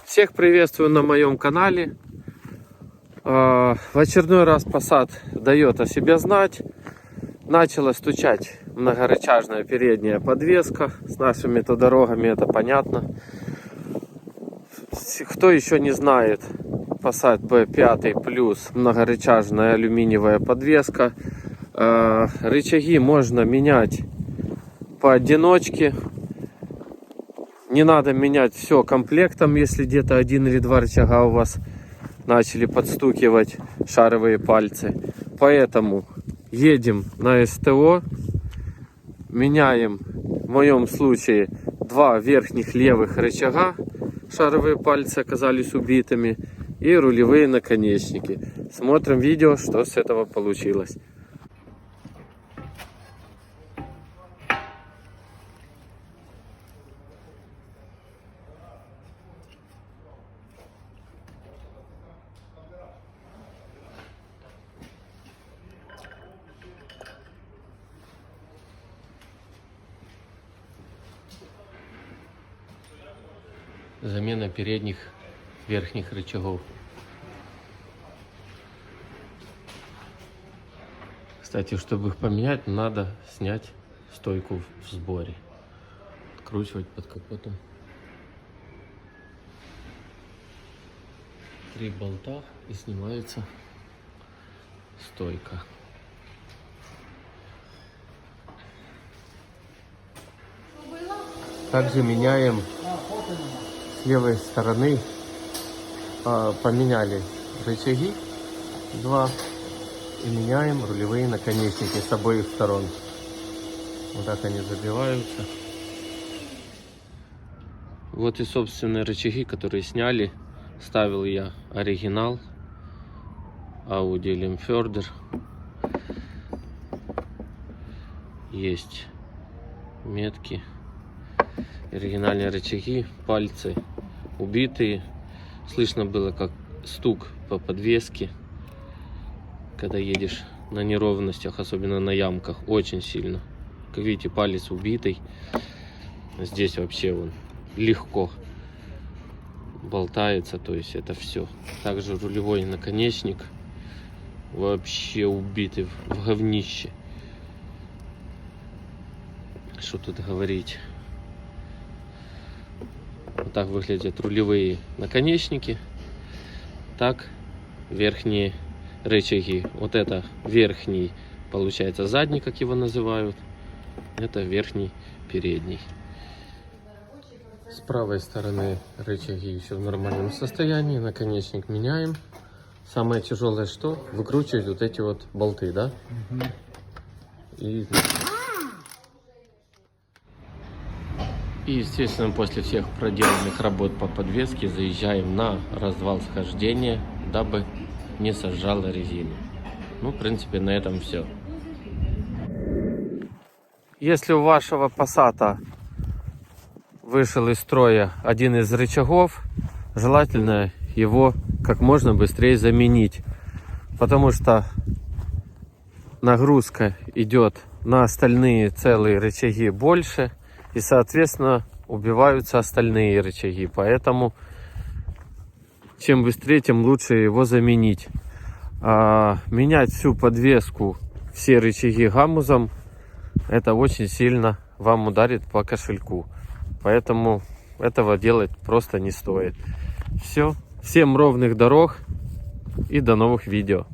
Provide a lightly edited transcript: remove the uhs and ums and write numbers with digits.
Всех приветствую на моем канале. В очередной раз Passat дает о себе знать. Начала стучать многорычажная передняя подвеска. С нашими-то дорогами это понятно. Кто еще не знает, Passat B5 плюс многорычажная алюминиевая подвеска. Рычаги можно менять поодиночке. Не надо менять все комплектом, если где-то один или два рычага у вас начали подстукивать шаровые пальцы. Поэтому едем на СТО, меняем, в моем случае, два верхних левых рычага, шаровые пальцы оказались убитыми, и рулевые наконечники. Смотрим видео, что с этого получилось. Замена передних верхних рычагов. Кстати, чтобы их поменять, надо снять стойку в сборе. Откручивать под капотом. 3 болта и снимается стойка. Также меняем с левой стороны, поменяли рычаги 2 и меняем рулевые наконечники с обоих сторон. Вот так они забиваются. Вот и собственные рычаги, которые сняли. Ставил я оригинал Audi Limfjorder. Есть метки. Оригинальные рычаги, пальцы убитые. Слышно было, как стук по подвеске, когда едешь на неровностях, особенно на ямках, очень сильно. Как видите, палец убитый. Здесь вообще он легко болтается, то есть это все. Также рулевой наконечник вообще убитый в говнище. Что тут говорить. Вот так выглядят рулевые наконечники. Так верхние рычаги. Вот это верхний, получается, задний, как его называют. Это верхний передний. С правой стороны рычаги еще в нормальном состоянии. Наконечник меняем. Самое тяжелое, что выкручивать вот эти вот болты, да? И, естественно, после всех проделанных работ по подвеске заезжаем на развал схождения, дабы не сожжало резину. Ну, в принципе, на этом все. Если у вашего Passat вышел из строя один из рычагов, желательно его как можно быстрее заменить, потому что нагрузка идет на остальные целые рычаги больше. И, соответственно, убиваются остальные рычаги. Поэтому, чем быстрее, тем лучше его заменить. Менять всю подвеску, все рычаги гамузом, это очень сильно вам ударит по кошельку. Поэтому этого делать просто не стоит. Все. Всем ровных дорог и до новых видео.